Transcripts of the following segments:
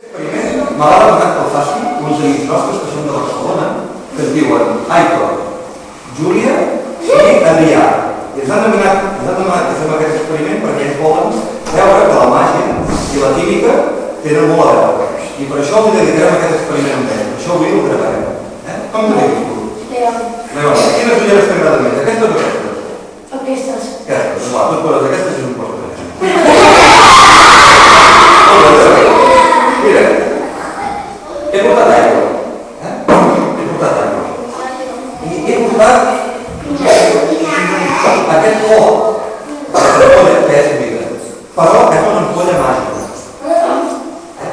M'ha demanat que el faci uns amics nostres que són de Barcelona, que es diuen Aitor, Júlia i Adrià. I ens han demanat que fem aquest experiment perquè ells volen veure que la màgia i la química tenen molt a veure. I per això els dedicarem aquest experiment amb ells. Per això avui el gravarem. Com te digues tu? Leona. Quines ulleres t'agraden més? Aquestes o aquestes? Aquestes. Aquestes. Va, tu et poses aquestes i no em poses aquestes. Mira, he portat aigua. He portat aigua. I he portat aquest pot d'ampolla que és vida. Però és una ampolla màgica.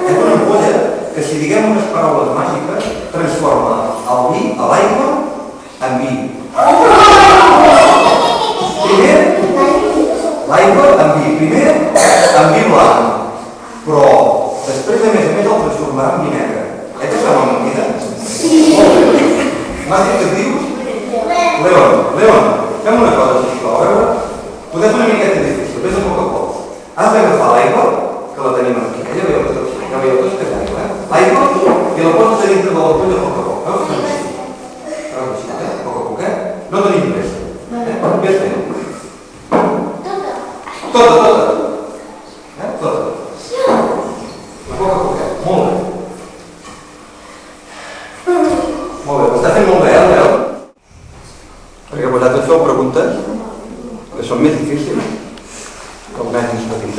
És una ampolla que, si diguem unes paraules màgiques, transforma el vi, l'aigua, en vi. Primer, l'aigua en vi. Primer, en vi blanc. Però després, a més, el transformarà en vi negre. Ets que sembla mentida? Sí. M'has dit que et dius? Leon, fem una cosa, sisplau, a veure. Podem fer una miqueta difícil, vés a poc a poc. Has d'agafar l'aigua, que la tenim aquí. Ja veieu tots que és aigua, l'aigua, i la poses a dintre de l'ampolla a poc a poc. Veus? Veus així, a poc a poc, No tenim pressa. Ves fent. Tota. Tota. A poc a poc, Molt bé. Molt bé, ho està fent molt bé, Leon? Perquè vosaltres feu preguntes que són més difícils que un nen més petit.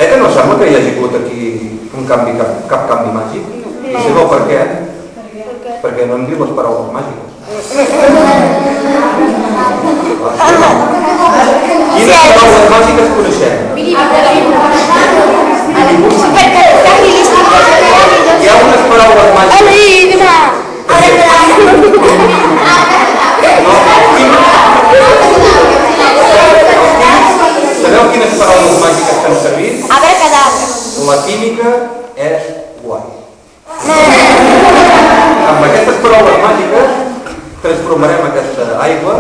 Que no sembla que hi hagi hagut aquí un canvi, cap canvi màgic? I sabeu per què? Perquè no em diu les paraules màgiques. Quines paraules màgiques coneixem? Hi ha unes paraules màgiques. Sabeu quines paraules màgiques que han servit? La química és guai. Amb aquestes paraules màgiques transformarem aquesta aigua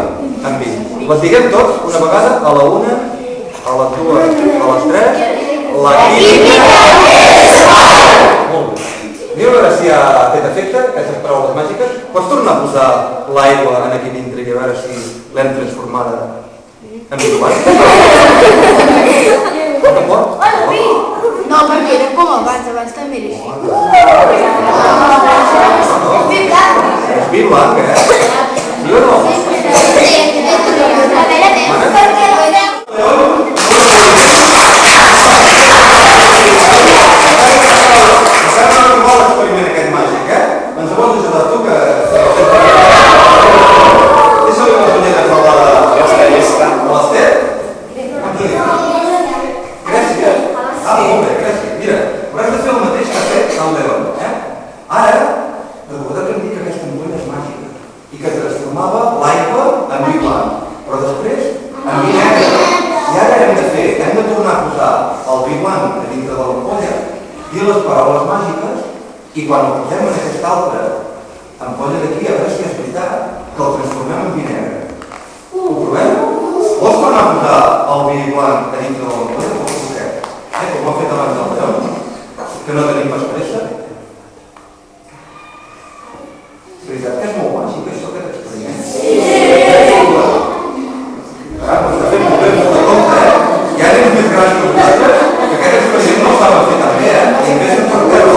en vi. Les diguem tots una vegada, a la 1, a les 2, a les 3. La química és guai. Molt bé. Anem a veure si ha fet efecte, aquestes paraules màgiques. Pots tornar a posar l'aigua aquí dintre i a veure si l'hem transformada en vi guai? No pot? No, perquè era com abans també era així. És vi blanc, Sí o no? Ens vols ajudar tu que... Deixa-li unes ulleres a l'Ester? Gràcia? Molt bé, gràcia. Mira, hauràs de fer el mateix que ha fet el Leon. Ara, recordeu que em dic que aquesta ampolla és màgica i que transformava l'aigua en vi blanc, però després en vi negre. I ara hem de tornar a posar el vi blanc a dintre de l'ampolla, dir les paraules màgiques, i quan ho posem en aquesta altra ampolla d'aquí, a veure si és veritat que el transformem en vi negre. Ho provem? Vols tornar a posar el vi blanc a dintre de l'ampolla o ho posem? Com ho ha fet abans el Leon, que no tenim pas pressa. És veritat que és molt màgic, això, aquest experiment? Doncs està fent molt bé, molt de compte, I ara és més gran que vosaltres, que aquest experiment no estava fet tan bé, I a més em porteu.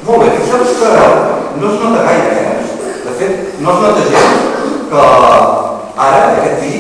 Molt bé, tu saps que no es nota gaire, De fet, no es nota gens que ara, aquest vi,